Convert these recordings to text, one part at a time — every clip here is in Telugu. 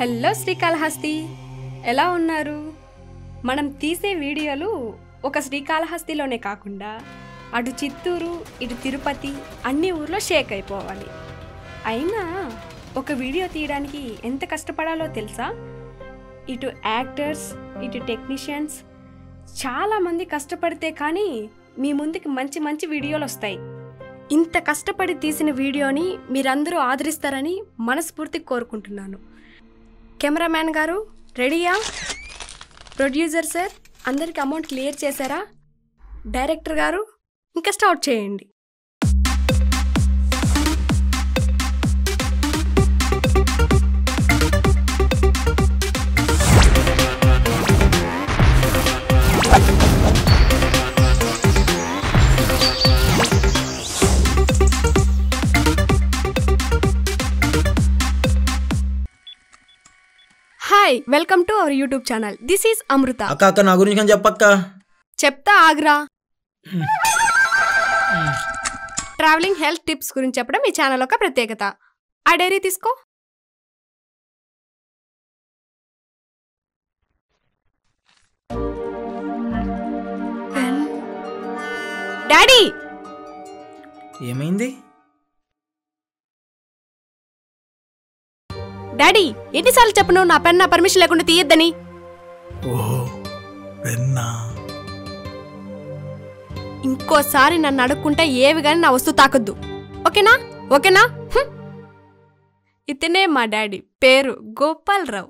హలో శ్రీకాళహస్తి, ఎలా ఉన్నారు? మనం తీసే వీడియోలు ఒక శ్రీకాళహస్తిలోనే కాకుండా అటు చిత్తూరు ఇటు తిరుపతి అన్ని ఊర్లో షేక్ అయిపోవాలి. అయినా ఒక వీడియో తీయడానికి ఎంత కష్టపడాలో తెలుసా? ఇటు యాక్టర్స్ ఇటు టెక్నీషియన్స్ చాలామంది కష్టపడితే కానీ మీ ముందుకి మంచి మంచి వీడియోలు వస్తాయి. ఇంత కష్టపడి తీసిన వీడియోని మీరందరూ ఆదరిస్తారని మనస్ఫూర్తిగా కోరుకుంటున్నాను. కెమెరామ్యాన్ గారు రెడీయా? ప్రొడ్యూసర్ సార్ అందరికి అమౌంట్ క్లియర్ చేశారా? డైరెక్టర్ గారు ఇంకా స్టార్ట్ చేయండి. Hi, welcome to our YouTube channel. This is Amrita. అక్క నా గురించి కానీ చెప్పక్క. చెప్తా ఆగ్రా. ట్రావెలింగ్ హెల్త్ టిప్స్ గురించి చెప్పడం ఈ ఛానల్ ఒక ప్రత్యేకత. ఆ డైరీ తీసుకో. డాడీ ఏమైంది? డాడీ ఎన్నిసార్లు చెప్పను నా పెన్ పర్మిషన్ లేకుండా తీయద్దని? ఓహో, పెన్నా? ఇంకోసారి నన్ను అడుక్కుంటే ఏవి గాని నా వస్తువు తాకొద్దు. ఓకేనా? ఓకేనా? ఇతనే మా డాడీ, పేరు గోపాలరావు.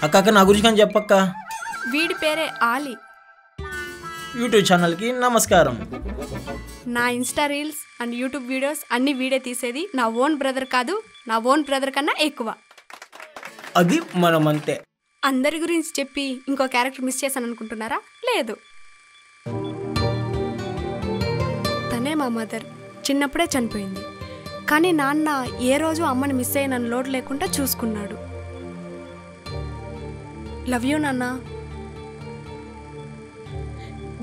అక్క నా గురించి కానీ చెప్పక్క. వీడి పేరే ఆలీ. యూట్యూబ్ ఛానల్కి నమస్కారం. నా Insta reels and YouTube videos అన్ని వీడియో తీసేది నా ఓన్ బ్రదర్ కాదు, నా ఓన్ బ్రదర్ కన్నా ఎక్కువ. అది మనం అంతే. అందరి గురించి చెప్పి ఇంకో క్యారెక్టర్ మిస్ చేశాను అనుకుంటున్నారా? లేదు, తనే మా మదర్. చిన్నప్పుడే చనిపోయింది, కానీ నాన్న ఏ రోజు అమ్మని మిస్ అయ్యి నన్ను లోటు లేకుండా చూసుకున్నాడు. లవ్ యూ నాన్న.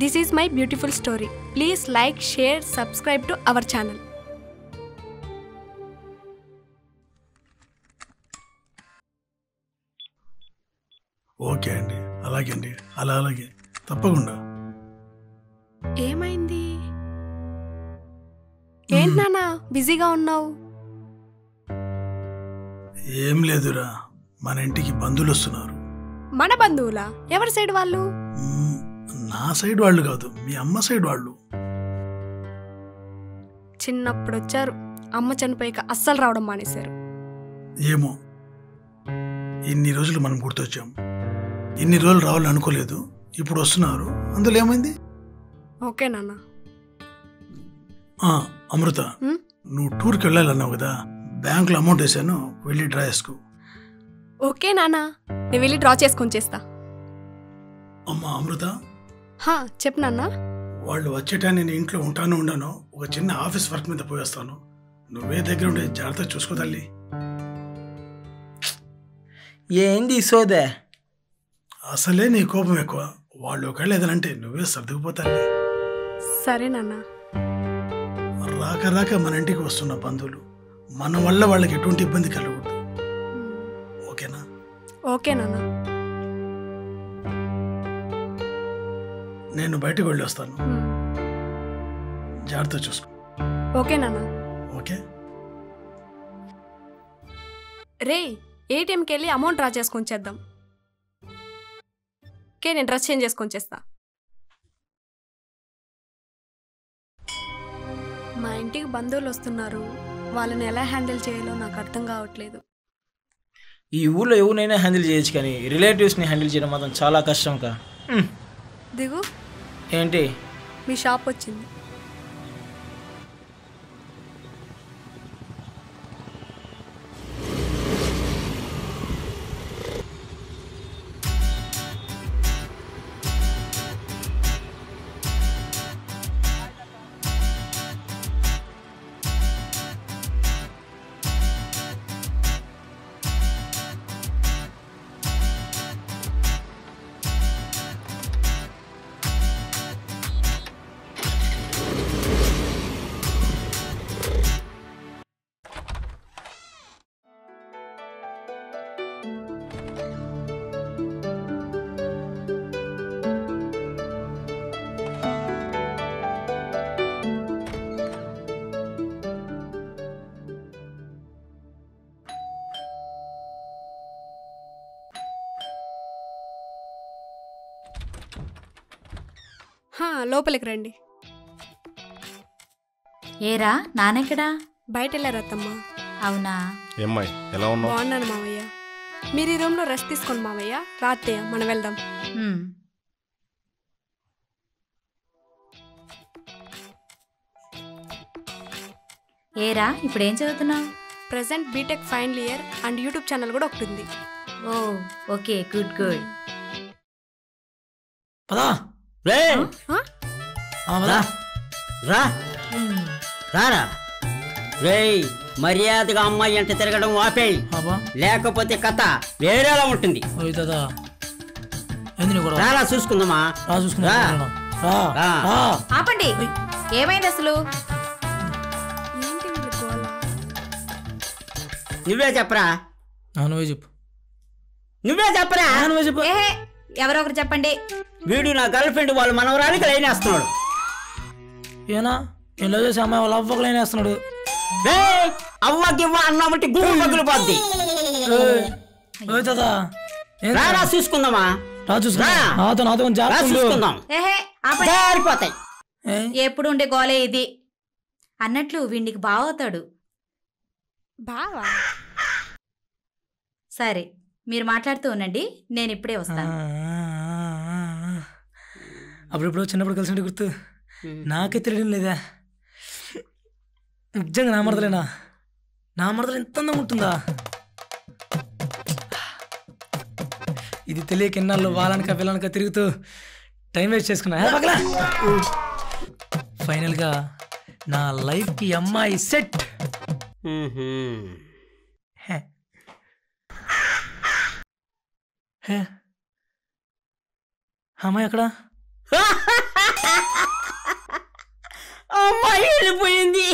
This is my beautiful story. Please like, share, subscribe to our channel. Okay అండి, అలాగే అండి, అలాగే తప్పకుండా. ఏమైంది? ఏంటి నాన్న బిజీగా ఉన్నావు? ఏం లేదురా, మన ఇంటికి బంధువులు వస్తున్నారు. మన బంధువులా? ఎవరి సైడ్ వాళ్ళు? నా సైడ్ వాళ్ళు కాదు, మీ అమ్మ సైడ్ వాళ్ళు. చిన్నప్పుడు వచ్చారు, అమ్మ చనిపోయాక అస్సలు రావడం మానేశారు. ఏమో, ఇన్ని రోజులు మనం గుర్తొచ్చాం. ఇన్ని రోజులు రావాలని అనుకోలేదు, ఇప్పుడు వస్తున్నారు. అందులో ఏమైంది? ఓకే నాన్న. అమృత, నువ్వు టూర్కి వెళ్ళాలన్నావు కదా, బ్యాంకులో అమౌంట్ వేసాను, వెళ్ళి డ్రా చేసుకో. ఓకే నాన్న, నేను వెళ్ళి డ్రా చేసుకొని చేస్తా. అమ్మా అమృత, చెప్పు నాన్న. వాళ్ళు వచ్చేటా నేను ఇంట్లో ఉండను, ఒక చిన్న ఆఫీస్ వర్క్ మీద పోయేస్తాను. నువ్వే దగ్గర ఉండే జాగ్రత్త చూసుకో తల్లి. ఏంది సోదే? అసలే నీ కోపం ఎక్కువ. వాళ్ళు ఒకవేళ ఏదనంటే నువ్వే సర్దుకుపోతాయి. సరే నాన్న. రాక రాక మన ఇంటికి వస్తున్న బంధువులు, మన వల్ల వాళ్ళకి ఎటువంటి ఇబ్బంది కలగకూడదు. ఓకేనా? ఓకే నాన్న. నేను బయటకు వెళ్ళి వస్తాను, జాగ్రత్త చూసుకో. ఓకే నాన్న. ఓకే రే, ఏటీఎంకి వెళ్ళి అమౌంట్ డ్రా చేసుకొని చేద్దాం. ఓకే, నేను డ్రెస్ చేంజ్ చేసుకొని చేస్తా. మా ఇంటికి బంధువులు వస్తున్నారు, వాళ్ళని ఎలా హ్యాండిల్ చేయాలో నాకు అర్థం కావట్లేదు. ఈ ఊళ్ళో ఎవరినైనా హ్యాండిల్ చేయొచ్చు, కానీ రిలేటివ్స్ని హ్యాండిల్ చేయడం మాత్రం చాలా కష్టం కా. దిగు. ఏంటి? మీ షాప్ వచ్చింది. లోపలికి రండి. ఏరా నానెక్కడా? బయట వెళ్ళారు అత్తమ్మ. అవునా? ఏమ్మాయి ఎలా ఉన్నావు? బాగున్నాను మావయ్య. మీరు ఈ రూమ్లో రెస్ట్ తీసుకోండి మావయ్య. రాత్రి మనం వెళ్దాం. ఏరా ఇప్పుడేం చదువుతున్నావు? Present BTech final year and YouTube channel కూడా ఒకటి ఉంది. Oh okay, good good. పదా రే ఆ? రా రా రారా రేయ్, మర్యాదగా అమ్మాయి అంటే తిరగడం ఆపేయి, లేకపోతే కథ వేరేలా ఉంటుంది. రారా చూసుకుందామా? రా. ఆపండి, ఏమైంది అసలు? ఏంటి వీళ్ళ గోల? నువ్వే చెప్పరా, నువ్వే చెప్పు. నువ్వే చెప్పరా. ఏహే, ఎవరో ఒకరు చెప్పండి. వీడు నా గర్ల్ ఫ్రెండ్ వాళ్ళ మనవరానికి లైన్ వేస్తున్నాడు. ఏనా ఇలా చేసి అమ్మాయి వాళ్ళ అవ్వకు లైన్ వేస్తున్నాడు. అవ్వకివ్వ అన్నామంటే గుమ్మ పగులు పోద్ది. రారా చూసుకుందామా? చూసుకుందాం, జారిపోతాయి. ఎప్పుడు ఉండే గోలే ఇది. అన్నట్లు వీడికి బావవుతాడు. బావా? సరే, మీరు మాట్లాడుతూ ఉండండి, నేను ఇప్పుడే వస్తాను. అప్పుడెప్పుడు చిన్నప్పుడు కలిసి గుర్తు నాకే తెలియడం లేదా? నిజంగా నా మరదలేనా? నా మరదలు ఎంత అందంగా ఉంటుందా? ఇది తెలియక ఎన్నాళ్ళు వాళ్ళనక పిల్లనక తిరుగుతూ టైం వేస్ట్ చేసుకున్నా. ఫైనల్గా నా లైఫ్కి అమ్మాయి సెట్. అమ్మాయి అక్కడ అమ్మాయి వెళ్ళిపోయింది.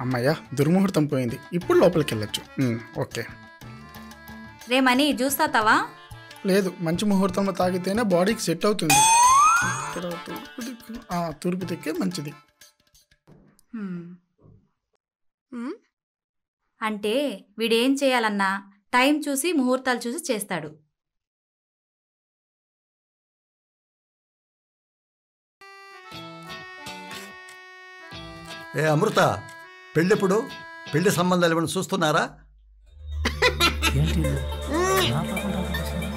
అమ్మయ్య, దుర్ముహూర్తం పోయింది. ఇప్పుడు లోపలికి వెళ్ళొచ్చు. ఓకే. రే మనీ, జ్యూస్ తాతావా? లేదు, మంచి ముహూర్తంలో తాగితేనే బాడీకి సెట్ అవుతుంది. తూర్పు దిక్కే మంచిది. అంటే వీడేం చేయాలన్నా టైం చూసి ముహూర్తాలు చూసి చేస్తాడు. ఏ అమృత, పెళ్ళెప్పుడు? పెళ్లి సంబంధాలు ఏమైనా చూస్తున్నారా?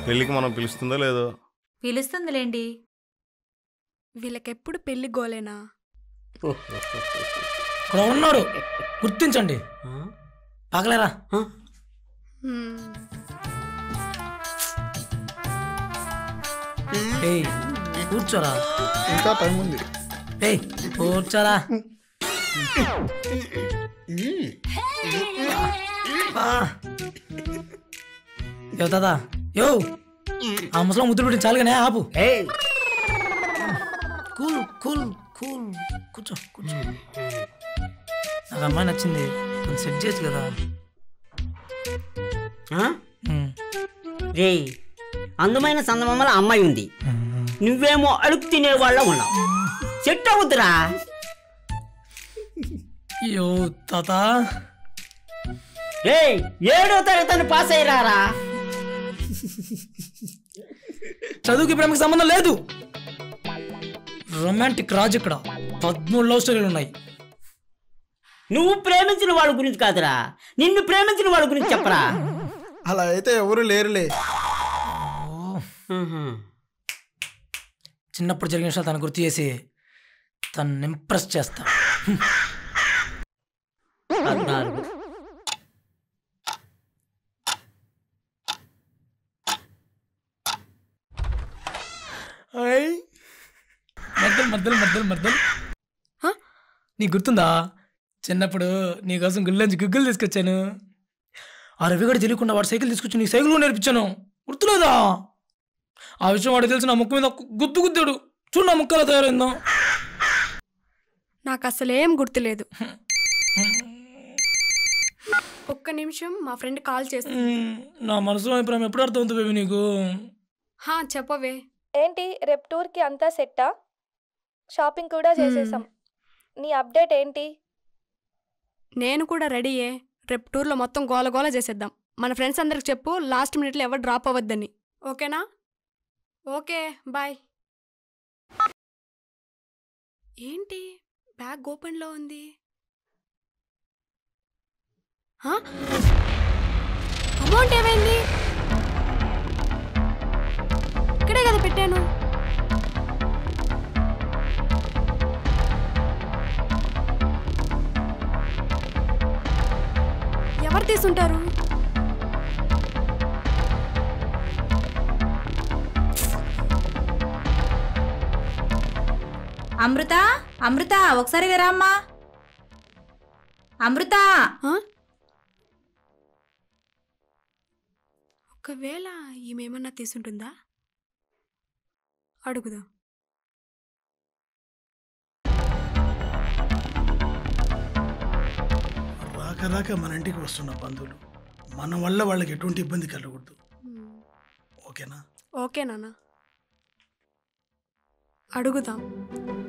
పెళ్ళికి మనం పిలుస్తుందో లేదో? పిలుస్తుందిలేండి. వీళ్ళకెప్పుడు పెళ్లి గోలేనా? ఇక్కడ ఉన్నాడు, గుర్తించండి. పగలేరా? కూర్చోరా, ఇంకా టైం ఉంది. కూర్చోరా. దాదా యో, ఆ ముసలం ముద్దులు పెట్టి చాలుగానే ఆపు. కూల్ కూల్ కూల్, కూర్చో కూర్చో. నాకు అమ్మాయి నచ్చింది, కొంచెం సెట్ చేయొచ్చు కదా. రే, అందమైన సందమమ్మల అమ్మాయి ఉంది, నువ్వేమో అడుగు తినేవాళ్ళ ఉన్నావు. సెట్ అవుతురా. అయ్యో తాత, 7వ తరగతి పాస్ అయ్యారా? చదువుకి ప్రేమకి సంబంధం లేదు. రొమాంటిక్ రాజు ఇక్కడ 13 లవ్ స్టోరీలు ఉన్నాయి. నువ్వు ప్రేమించిన వాళ్ళ గురించి కాదురా, నిన్ను ప్రేమించిన వాళ్ళ గురించి చెప్పరా. అలా అయితే ఎవరు లేరులే. చిన్నప్పుడు జరిగిన విషయాలు తను గుర్తు చేసి తను ఇంప్రెస్ చేస్తా. 14. మర్దలు నీకు గుర్తుందా? చిన్నప్పుడు నీకోసం గుళ్ళంచి గుగ్గులు తీసుకొచ్చాను. ఆ రవి కూడా తెలియకుండా వాడు సైకిల్ తీసుకొచ్చి నీ సైకిల్ నేర్పించాను, గుర్తులేదా? ఆ విషయం వాడు తెలిసి నా ముక్కు మీద గుద్దు గుద్దాడు. చూడు నా ముక్కలా తయారైందో. నాకు అసలేం గుర్తులేదు. ఒక్క నిమిషం, మా ఫ్రెండ్ కాల్ చేస్తుంది. నా మనసులో అభిప్రాయం ఎప్పుడు అర్థం అవుతుంది బేబీ నీకు? చెప్పవే. ఏంటి రేపు టూర్కి అంతా సెట్టా? షాపింగ్ కూడా చేసేసాం. నీ అప్డేట్ ఏంటి? నేను కూడా రెడీయే. రేపు టూర్లో మొత్తం గోల గోల చేసేద్దాం. మన ఫ్రెండ్స్ అందరికి చెప్పు, లాస్ట్ మినిట్లో ఎవరు డ్రాప్ అవ్వద్దని. ఓకేనా? Okay, bye. ఏంటి బ్యాగ్ ఓపెన్లో ఉంది? అమౌంట్ ఏమైంది? ఇక్కడే కదా పెట్టాను. ఎవరు తీసుంటారు? అమృత, అమృత ఒకసారి విరామ్మా. అమృత, ఒకవేళ ఈమెమన్నా తీసుంటుందా? అడుగుదా. రాక రాక మన ఇంటికి వస్తున్న బంధువులు, మన వల్ల వాళ్ళకి ఎటువంటి ఇబ్బంది కలగకూడదు. ఓకేనా? ఓకే నాన్న, అడుగుదాం.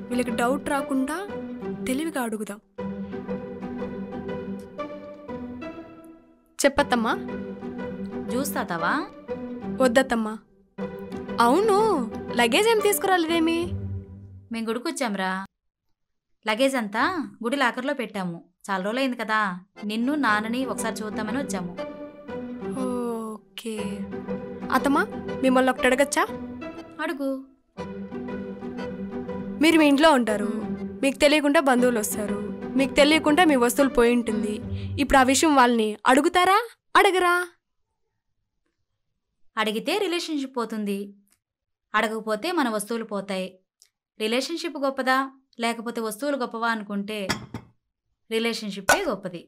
వీళ్ళకి డౌట్ రాకుండా తెలివిగా అడుగుదాం. చెప్పత్తమ్మా. జ్యూస్ తాతావా? వద్దత్తమ్మా. అవును, లగేజ్ ఏం తీసుకురాలేదేమి? మేము గుడికొచ్చాంరా. లగేజ్ అంతా గుడి లాకర్లో పెట్టాము. చాలా రోజులైంది కదా, నిన్ను నాన్నని ఒకసారి చూద్దామని వచ్చాము. ఓకే అత్తమ్మా, మిమ్మల్ని ఒకటి అడగచ్చా? అడుగు. మీరు మీ ఇంట్లో ఉంటారు, మీకు తెలియకుండా బంధువులు వస్తారు, మీకు తెలియకుండా మీ వస్తువులు పోయి ఉంటుంది. ఇప్పుడు ఆ విషయం వాళ్ళని అడుగుతారా అడగరా? అడిగితే రిలేషన్షిప్ పోతుంది, అడగకపోతే మన వస్తువులు పోతాయి. రిలేషన్షిప్ గొప్పదా లేకపోతే వస్తువులు గొప్పవా అనుకుంటే రిలేషన్షిప్పే గొప్పది.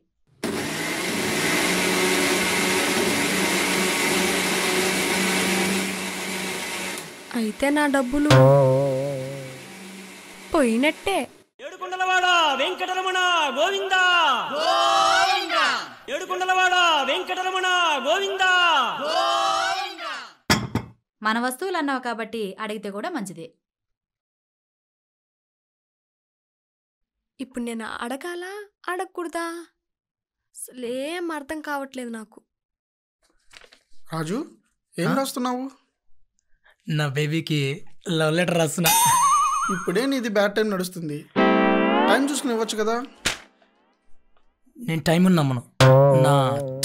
అయితే నా డబ్బులు పోయినట్టే. ఏడుకొండలవాడ వెంకటరమణ గోవిందా, ఏడుకొండలవాడ వెంకటరమణ గోవిందా. మన వస్తువులు అన్నావు కాబట్టి అడిగితే కూడా మంచిదే. ఇప్పుడు నేను అడగాలా అడగకూడదా? అసలేం అర్థం కావట్లేదు నాకు. రాజు, ఏం రాస్తున్నావు? నా బేబీకి లవ్ లెటర్ రాస్తున్నా. ఇప్పుడే నీది బ్యాడ్ టైం నడుస్తుంది, టైం చూసుకుని ఇవ్వచ్చు కదా. నేను టైం నమ్మను, నా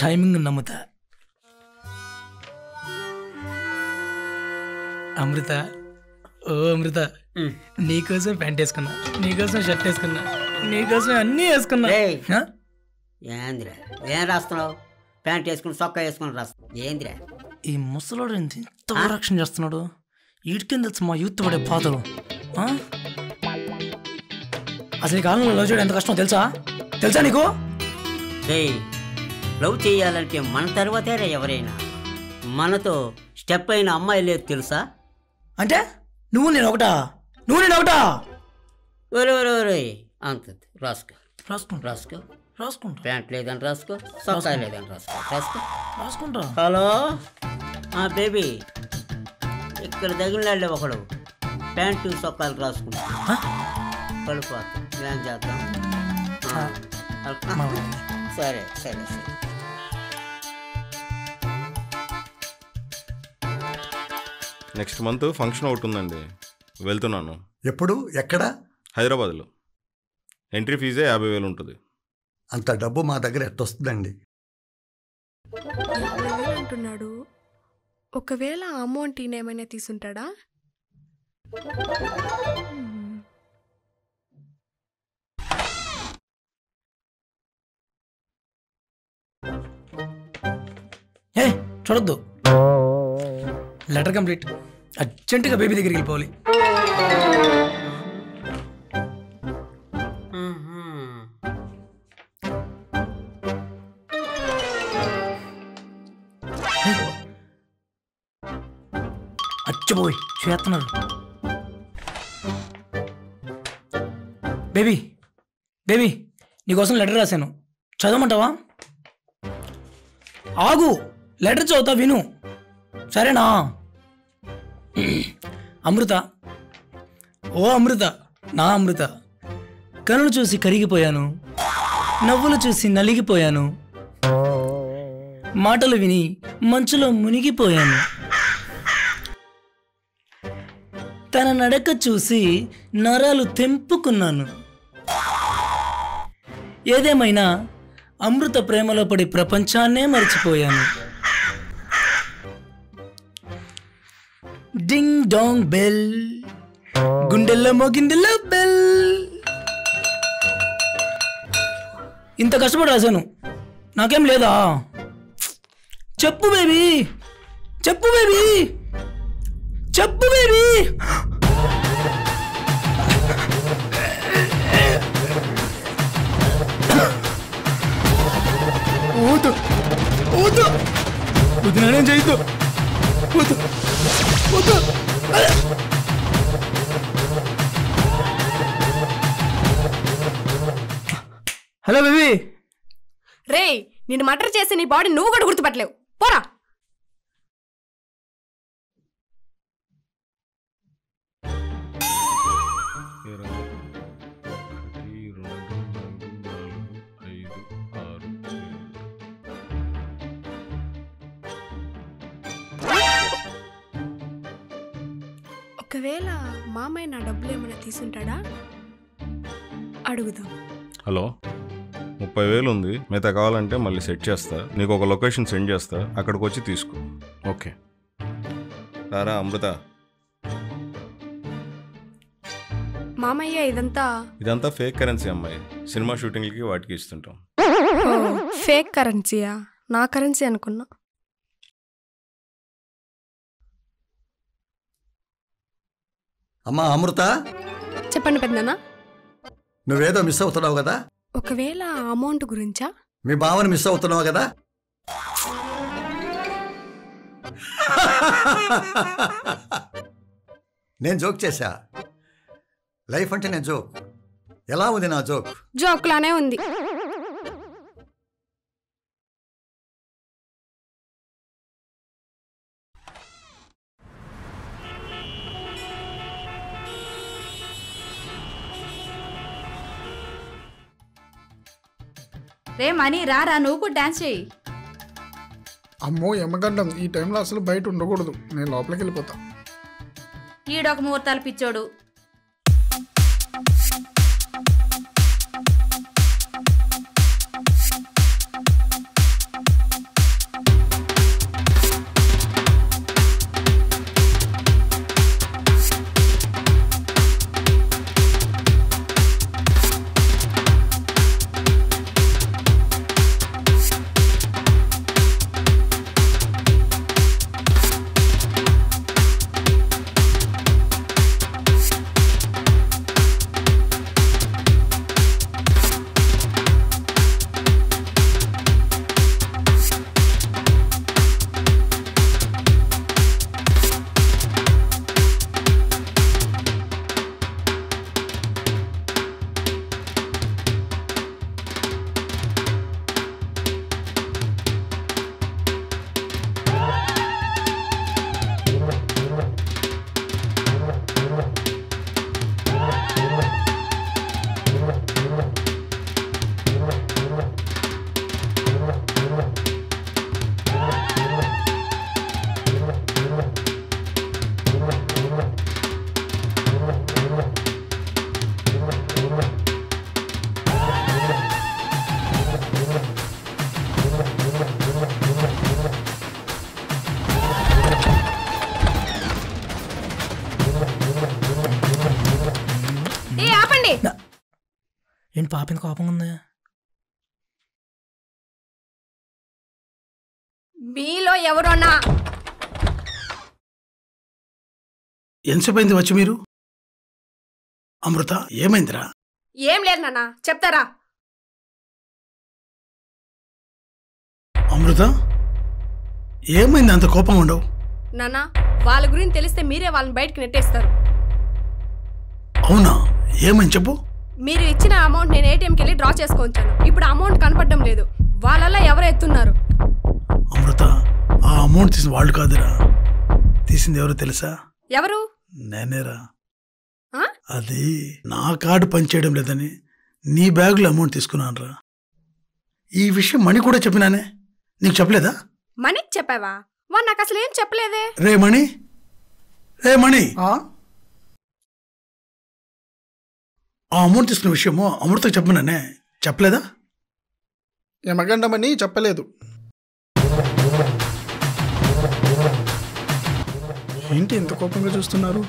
టైమింగ్ నమ్ముతా. అమృత, ఓ అమృత, నీకోసం ప్యాంట్ వేసుకున్నా, నీకోసం షర్ట్ వేసుకున్నా, నీకోసం అన్నీ వేసుకున్నా. ఏందిరా ఏం రాస్తున్నావు? ప్యాంట్ వేసుకుని చొక్కా వేసుకుని రాస్తున్నావు ఏందిరా? ఈ ముసలోడు ఎంత రక్షణ చేస్తున్నాడు, వీటికేం తెలుసు మా యూత్ పడే బాధలు. అసలు ఈ కాలంలో లవ్ చేయడం ఎంత కష్టం తెలుసా? తెలుసా నీకు? లవ్ చేయాలంటే మన తర్వాతే ఎవరైనా. మనతో స్టెప్ అయిన అమ్మాయి లేదు తెలుసా? అంటే నువ్వు నేను ఒకటా, నువ్వు నేను ఒకటా? ఒరే అంత రాసుకో రాసుకుంటా, రాసుకో రాసుకుంటా. ప్యాంట్ లేదని రాసుకో, చొక్కా లేదని రాసుకో, రాసుకో రాసుకుంటా. హలో బేబీ, ఇక్కడ తగిలినాళ్ళే ఒకడు ప్యాంటు చొక్కాలు రాసుకుంటా పడిపోతాం. ఏం చేద్దాం? సరే సరే సరే. నెక్స్ట్ మంత్ ఫంక్షన్ ఒకటి ఉందండి, వెళ్తున్నాను. ఎప్పుడు ఎక్కడ? హైదరాబాద్లో. ఎంట్రీ ఫీజే 50,000 ఉంటుంది. అంత డబ్బు మా దగ్గర ఎట్టొస్తుందండి? అంటున్నాడు. ఒకవేళ అమౌంట్ ఈయన ఏమైనా తీసుంటాడా? ఏ చూడొద్దు, లెటర్ కంప్లీట్. అర్జెంటుగా బేబీ దగ్గరికి వెళ్ళిపోవాలి. అచ్చబోయ్ చేస్తున్నారు. బేబీ బేబీ నీకోసం లెటర్ రాశాను, చదవమంటావా? ఆగు, లెటర్ చదువుతా విను, సరేనా? అమృత, ఓ అమృత, నా అమృత, కనులు చూసి కరిగిపోయాను, నవ్వులు చూసి నలిగిపోయాను, మాటలు విని మంచులో మునిగిపోయాను, తన నడక చూసి నరాలు తెంపుకున్నాను. ఏదేమైనా అమృత ప్రేమలో పడి ప్రపంచాన్నే మర్చిపోయాను. డింగ్ డాంగ్ బెల్, గుండెల్లో మోగిందెల్లో బెల్. ఇంత కష్టపడి రాశాను, నాకేం లేదా? చెప్పు బేబీ, చెప్పు బేబీ, చెప్పు బేబీ. వద్దు వద్దు వద్దు, నేనేం చేయొద్దు, వద్దు వద్దు. Hello baby. రే, నేను మర్డర్ చేసి నీ బాడీ నువ్వు కూడా గుర్తుపట్టలేవు, పోరా. ఒకవేళ మామయ్య నా డబ్బులు ఏమైనా తీసుంటాడా అడుగుదాం. హలో, 30,000 ఉంది, మిగతా కావాలంటే మళ్ళీ సెట్ చేస్తా. నీకు ఒక లొకేషన్ సెండ్ చేస్తా, అక్కడికి వచ్చి తీసుకో. ఓకే రారా అమృత. మామయ్య ఇదంతా ఫేక్ కరెన్సీ అమ్మాయి, సినిమా షూటింగ్లకి వాటికి ఇస్తుంటాం. ఫేక్ కరెన్సీయా? నా కరెన్సీ అనుకున్నా. అమ్మా అమృత, చెప్పండి పెద్దనా. నువ్వేదో మిస్ అవుతున్నావు కదా? ఒకవేళ అమౌంట్ గురించా? మీ బావని మిస్ అవుతున్నావు కదా? నేను జోక్ చేశా. లైఫ్ అంటే నేను జోక్. ఎలా ఉంది నా జోక్? జోక్లానే ఉంది. రే మనీ, రారా, నువ్వు కూడా డాన్స్ చేయి. అమ్మో ఎమ్మగడ్డం, ఈ టైంలో అసలు బయట ఉండకూడదు, నేను లోపలికి వెళ్ళిపోతా. ఈడొక ముహూర్తాలు పిచ్చోడు. ఏంటి పాప ఎంత కోపంగా ఉంది? మీలో ఎవరన్నా ఎంతసేపు అయింది వచ్చి మీరు? అమృత ఏమైందిరా? ఏం లేదు నాన్న, చెప్తారా? అమృత ఏమైంది అంత కోపం ఉండవు? నాన్న, వాళ్ళ గురించి తెలిస్తే మీరే వాళ్ళని బయటకు నెట్టేస్తారు. అవునా, ఏమని చెప్పు. మీరు ఇచ్చిన అమౌంట్ నేను ఏటీఎంకి వెళ్ళి డ్రా చేసుకొచ్చాను. ఇప్పుడు అమౌంట్ కనపడడం లేదు. వాళ్ళల్లో ఎవరు ఎత్తున్నారు? అమౌంట్ తీసిన వాళ్ళు కాదురా, తీసింది ఎవరో తెలుసా? ఎవరు? నేనేరా. ఆ? అది నా కార్డు పనిచేయడం లేదని నీ బ్యాగులో అమౌంట్ తీసుకున్నాను రా. ఈ విషయం మణి కూడా చెప్పినానే, నీకు చెప్పలేదా? మణికి చెప్పావా? వాడు నాకు అసలు ఏం చెప్పలేదే. రే మణి, ఆ? ఆ అమౌంట్ తీసుకున్న విషయము అమృతకు చెప్పినానే, చెప్పలేదా? యమగండమని చెప్పలేదు. ఏంటి ఇంత కోపంగా చూస్తున్నారు?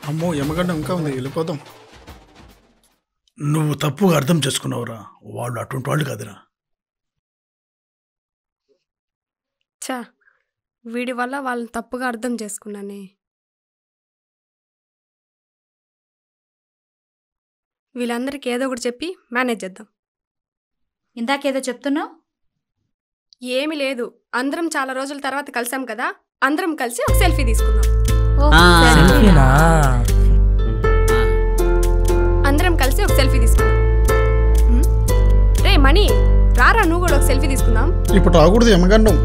అమ్మో యమగండం ఇంకా ఉంది, వెళ్ళిపోదాం. నువ్వు తప్పుగా అర్థం చేసుకున్నావురా, వాళ్ళు అటువంటి వాళ్ళు కాదురా. చా, వీడి వల్ల వాళ్ళని తప్పుగా అర్థం చేసుకున్నానే. వీళ్ళందరికీ ఏదో ఒకటి చెప్పి మేనేజ్ చేద్దాం. ఇందాకేదో చెప్తున్నావు. ఏమీ లేదు, అందరం చాలా రోజుల తర్వాత కలిసాం కదా, అందరం కలిసి ఒక సెల్ఫీ తీసుకుందాం. సెల్ఫీనా? అందరం కలిసి ఒక సెల్ఫీ తీసుకుందాం. రే మణి, రారా నువ్వు కూడా ఒక సెల్ఫీ తీసుకుందాం. ఇప్పుడు రాకూడదు యమగండం.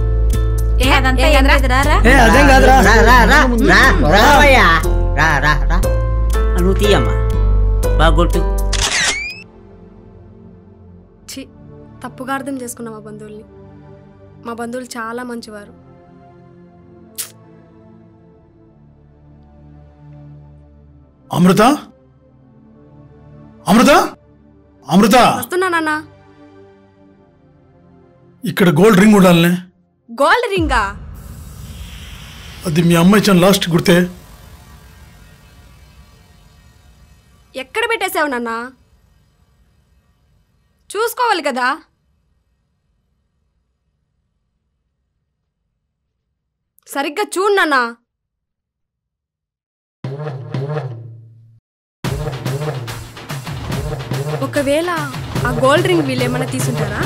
అదంతా ఏం లేదు, రారా. అదేం కాదురా. రావయ్యా, రా రా రా, నువ్వు తీయమ్మా, బాగొట్టు. ఛీ, తప్పుగా అర్థం చేసుకున్నాం మా బంధువుల్ని. మా బంధువులు చాలా మంచివారు. అమృత, అమృత, అమృత, వస్తున్నానన్నా. ఇక్కడ గోల్డ్ రింగ్ ఉండాలనే. గోల్డ్ రింగా? అది మీ అమ్మాయి ఇచ్చిన లాస్ట్ గుర్తే. ఎక్కడ పెట్టేసావు నాన్న? చూసుకోవాలి కదా. సరిగ్గా చూడు నాన్న. ఒకవేళ ఆ గోల్డ్ రింగ్ వీళ్ళు ఏమైనా తీసుంటారా?